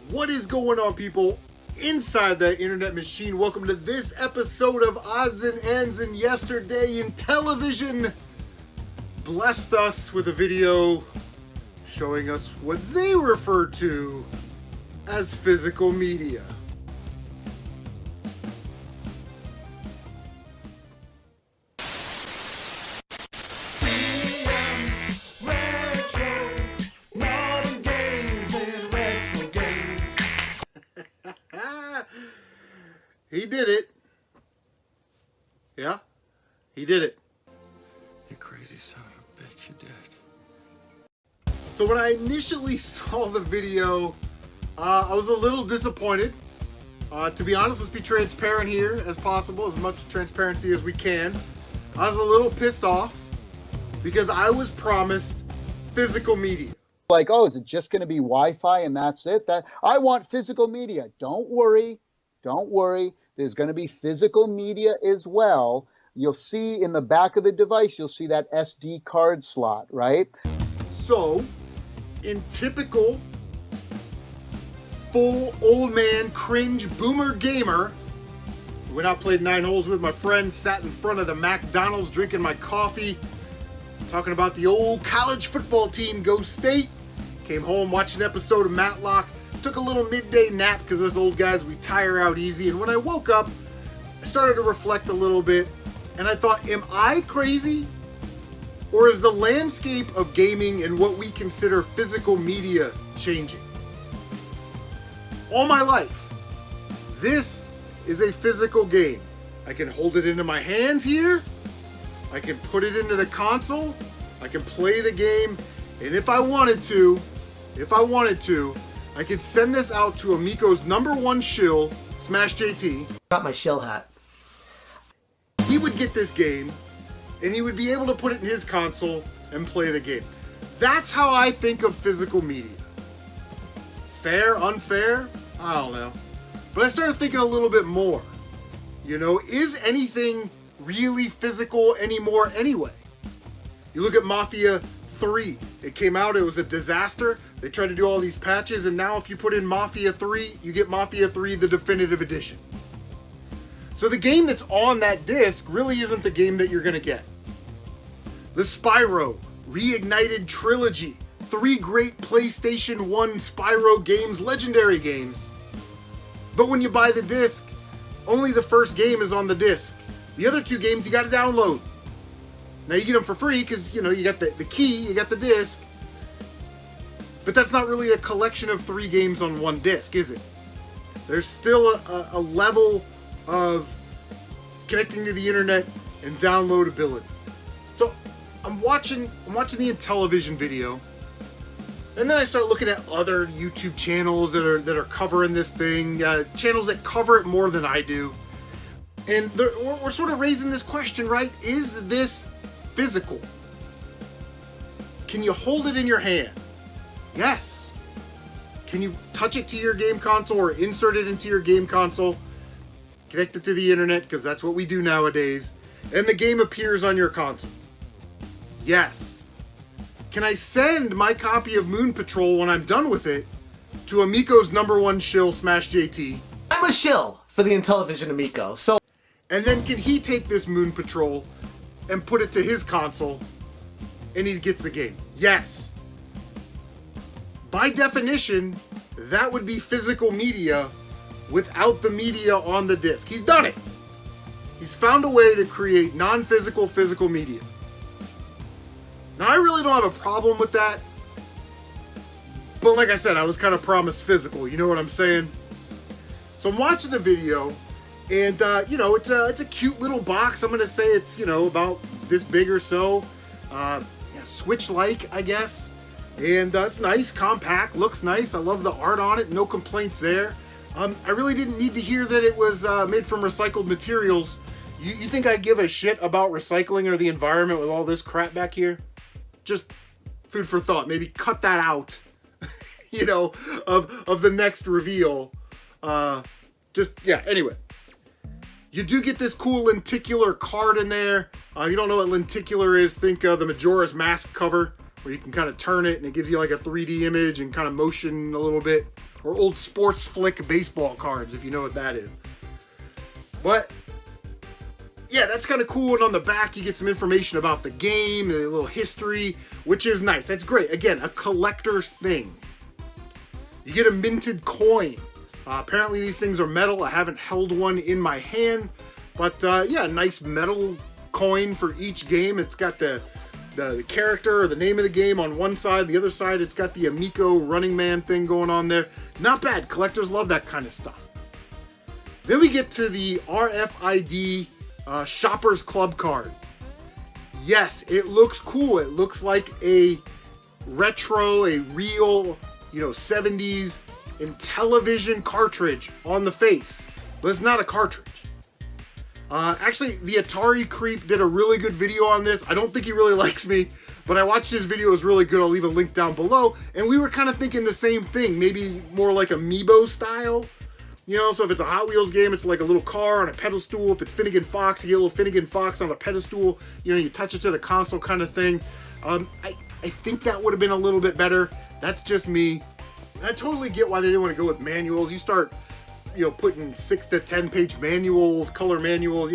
What is going on, people inside that internet machine? Welcome to this episode of Odds and Ends. And yesterday, Intellivision blessed us with a video showing us what they refer to as physical media. He did it. Yeah, he did it. You crazy son of a bitch, you did. So when I initially saw the video, I was a little disappointed. To be honest, let's be transparent here as possible, as much transparency as we can. I was a little pissed off because I was promised physical media. Like, oh, is it just going to be Wi-Fi and that's it? That I want physical media. Don't worry. Don't worry. There's going to be physical media as well. You'll see in the back of the device, you'll see that SD card slot, right? So, in typical full old man cringe boomer gamer, went out, played 9 holes with my friends, sat in front of the McDonald's drinking my coffee, talking about the old college football team, Go State. Came home, watched an episode of Matlock. Took a little midday nap because us old guys, we tire out easy. And when I woke up, I started to reflect a little bit. And I thought, am I crazy? Or is the landscape of gaming and what we consider physical media changing? All my life, this is a physical game. I can hold it into my hands here. I can put it into the console. I can play the game. And if I wanted to, I could send this out to Amico's #1 shill, Smash JT. Got my shill hat. He would get this game, and he would be able to put it in his console and play the game. That's how I think of physical media. Fair, unfair? I don't know. But I started thinking a little bit more. You know, is anything really physical anymore anyway? You look at Mafia 3. It came out, it was a disaster. They tried to do all these patches, and now if you put in Mafia 3, you get Mafia 3 the definitive edition. So the game that's on that disc really isn't the game that you're going to get. The Spyro Reignited Trilogy. 3 great PlayStation 1 Spyro games, legendary games. But when you buy the disc, only the first game is on the disc. The other 2 games you got to download. Now you get them for free because, you know, you got the key, you got the disc. But that's not really a collection of 3 games on one disc, is it? There's still a level of connecting to the internet and downloadability. So I'm watching the Intellivision video, and then I start looking at other YouTube channels that are covering this thing, channels that cover it more than I do. And we're sort of raising this question, right? Is this physical? Can you hold it in your hand? Yes. Can you touch it to your game console or insert it into your game console? Connect it to the internet, because that's what we do nowadays. And the game appears on your console. Yes. Can I send my copy of Moon Patrol when I'm done with it to Amico's #1 shill, Smash JT? I'm a shill for the Intellivision Amico, so... And then can he take this Moon Patrol and put it to his console and he gets a game? Yes. By definition, that would be physical media without the media on the disc. He's done it. He's found a way to create non-physical, physical media. Now, I really don't have a problem with that. But like I said, I was kind of promised physical. You know what I'm saying? So I'm watching the video, and, you know, it's a cute little box. I'm going to say it's, you know, about this big or so. Yeah, Switch-like, I guess. And it's nice, compact, looks nice. I love the art on it. No complaints there. I really didn't need to hear that it was made from recycled materials. You think I give a shit about recycling or the environment with all this crap back here? Just food for thought. Maybe cut that out, you know, of the next reveal. Yeah, anyway. You do get this cool lenticular card in there. You don't know what lenticular is, think the Majora's Mask cover, where you can kind of turn it and it gives you like a 3D image and kind of motion a little bit. Or old sports flick baseball cards, if you know what that is. But yeah, that's kind of cool. And on the back, you get some information about the game, a little history, which is nice. That's great. Again, a collector's thing. You get a minted coin. Apparently these things are metal. I haven't held one in my hand, but yeah, a nice metal coin for each game. It's got the character or the name of the game on one side. The other side, it's got the Amico Running Man thing going on there. Not bad. Collectors love that kind of stuff. Then we get to the RFID Shoppers Club card. Yes, it looks cool. It looks like a retro, a real, 70s Intellivision cartridge on the face. But it's not a cartridge. Actually, the Atari Creep did a really good video on this. I don't think he really likes me, but I watched his video. It was really good. I'll leave a link down below. And we were kind of thinking the same thing, maybe more like Amiibo style. So if it's a Hot Wheels game, it's like a little car on a pedestal. If it's Finnegan Fox, you get a little Finnegan Fox on a pedestal. You touch it to the console kind of thing. I think that would have been a little bit better. That's just me. And I totally get why they didn't want to go with manuals. You start putting 6 to 10 page manuals, color manuals,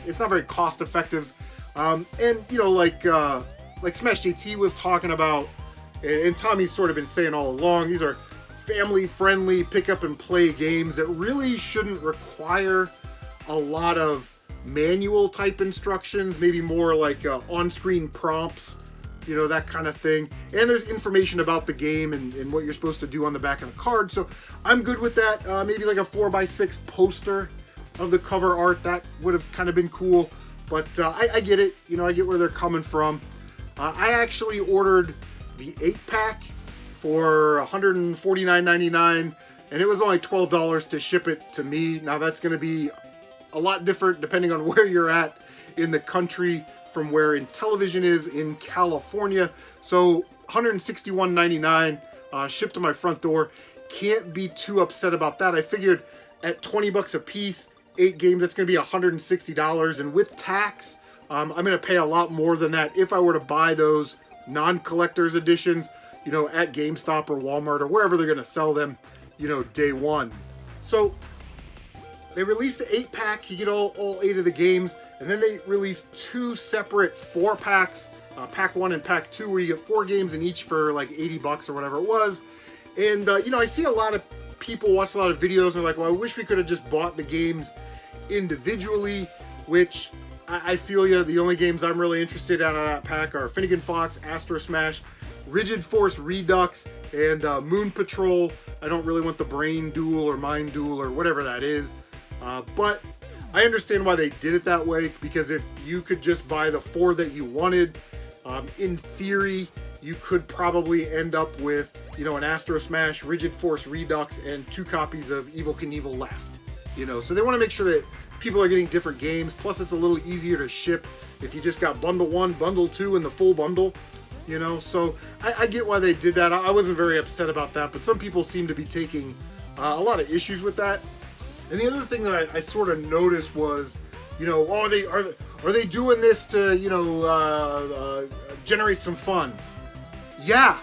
it's not very cost effective. And like Smash JT was talking about, and Tommy's sort of been saying all along, these are family friendly pick up and play games that really shouldn't require a lot of manual type instructions, maybe more like on-screen prompts, that kind of thing. And there's information about the game and what you're supposed to do on the back of the card. So I'm good with that. Maybe like a 4x6 poster of the cover art. That would have kind of been cool. But I get it. I get where they're coming from. I actually ordered the 8-pack for $149.99. And it was only $12 to ship it to me. Now that's going to be a lot different depending on where you're at in the country from where Intellivision is in California. So $161.99 shipped to my front door. Can't be too upset about that. I figured at 20 bucks a piece, 8 games, that's going to be $160. And with tax, I'm going to pay a lot more than that if I were to buy those non-collector's editions, at GameStop or Walmart or wherever they're going to sell them, day one. So they released the 8-pack. You get all 8 of the games. And then they released 2 separate 4-packs, pack 1 and pack 2, where you get 4 games in each for like 80 bucks or whatever it was. And, I see a lot of people watch a lot of videos and they're like, well, I wish we could have just bought the games individually, which I feel you. The only games I'm really interested in out of that pack are Finnegan Fox, Astro Smash, Rigid Force Redux, and Moon Patrol. I don't really want the Brain Duel or Mind Duel or whatever that is. But I understand why they did it that way, because if you could just buy the 4 that you wanted, in theory, you could probably end up with, an Astro Smash, Rigid Force Redux, and 2 copies of Evel Knievel left. So they want to make sure that people are getting different games. Plus, it's a little easier to ship if you just got bundle 1, bundle 2, and the full bundle. So I get why they did that. I wasn't very upset about that, but some people seem to be taking a lot of issues with that. And the other thing that I sort of noticed was, are they doing this to, generate some funds? Yeah.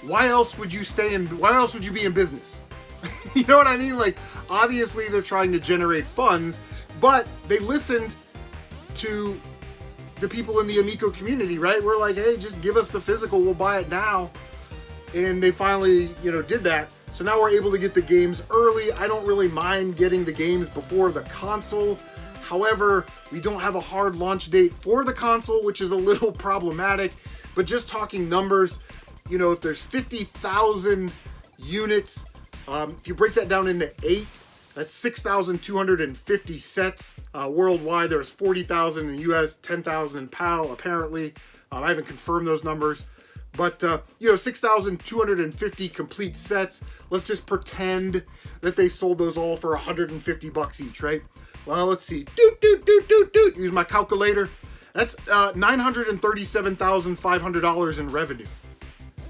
Why else would you be in business? You know what I mean? Like, obviously they're trying to generate funds, but they listened to the people in the Amico community, right? We're like, hey, just give us the physical, we'll buy it now. And they finally, did that. So now we're able to get the games early. I don't really mind getting the games before the console. However, we don't have a hard launch date for the console, which is a little problematic. But just talking numbers, if there's 50,000 units, if you break that down into 8, that's 6,250 sets worldwide. There's 40,000 in the US, 10,000 in PAL, apparently. I haven't confirmed those numbers. But, 6,250 complete sets. Let's just pretend that they sold those all for 150 bucks each, right? Well, let's see. Use my calculator. That's $937,500 in revenue.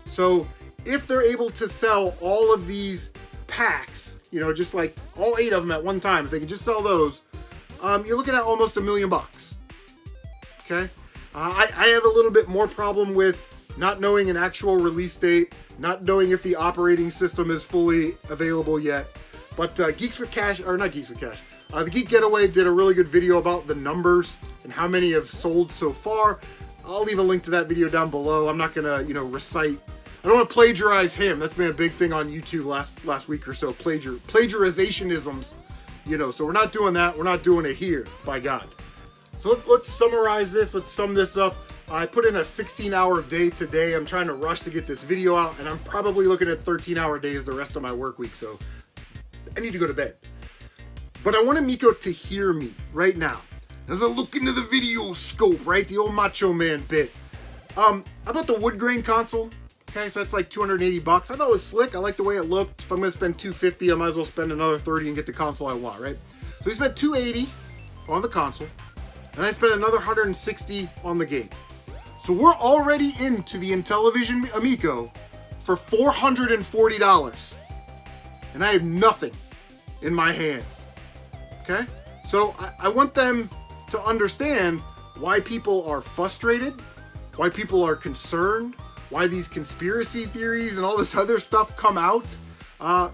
So if they're able to sell all of these packs, just like all 8 of them at one time, if they can just sell those, you're looking at almost $1 million. Okay? I have a little bit more problem with not knowing an actual release date, not knowing if the operating system is fully available yet. But Geeks with Cash, or not Geeks with Cash, the Geek Getaway did a really good video about the numbers and how many have sold so far. I'll leave a link to that video down below. I'm not gonna, recite. I don't want to plagiarize him. That's been a big thing on YouTube last week or so. Plagiarizationisms, So we're not doing that. We're not doing it here, by God. So let's summarize this. Let's sum this up. I put in a 16-hour day today. I'm trying to rush to get this video out, and I'm probably looking at 13-hour days the rest of my work week. So I need to go to bed. But I want Amico to hear me right now as I look into the video scope, right? The old Macho Man bit. About the wood grain console. Okay, so that's like 280 bucks. I thought it was slick. I like the way it looked. If I'm gonna spend 250, I might as well spend another 30 and get the console I want, right? So we spent 280 on the console, and I spent another 160 on the game. So we're already into the Intellivision Amico for $440, and I have nothing in my hands. Okay, so I want them to understand why people are frustrated, why people are concerned, why these conspiracy theories and all this other stuff come out. All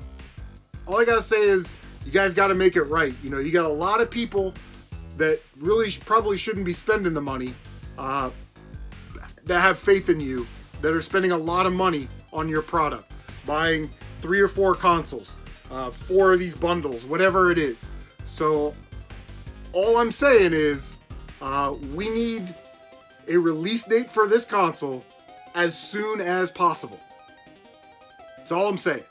I gotta say is you guys gotta make it right. You got a lot of people that really probably shouldn't be spending the money, that have faith in you, that are spending a lot of money on your product, buying 3 or 4 consoles, 4 of these bundles, whatever it is. So all I'm saying is we need a release date for this console as soon as possible. That's all I'm saying.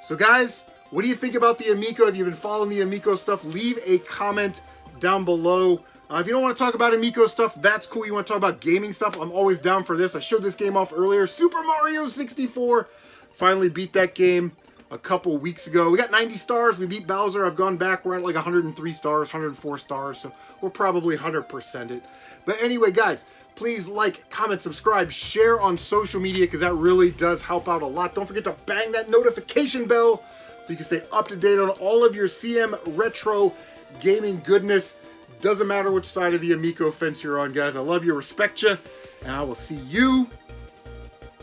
So guys, what do you think about the Amico? If you've been following the Amico stuff, leave a comment down below. If you don't want to talk about Amico stuff, that's cool. You want to talk about gaming stuff, I'm always down for this. I showed this game off earlier. Super Mario 64. Finally beat that game a couple weeks ago. We got 90 stars. We beat Bowser. I've gone back. We're at like 103 stars, 104 stars. So we're probably 100% it. But anyway, guys, please like, comment, subscribe, share on social media because that really does help out a lot. Don't forget to bang that notification bell so you can stay up to date on all of your CM retro gaming goodness. Doesn't matter which side of the Amico fence you're on, guys. I love you, respect you, and I will see you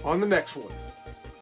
on the next one.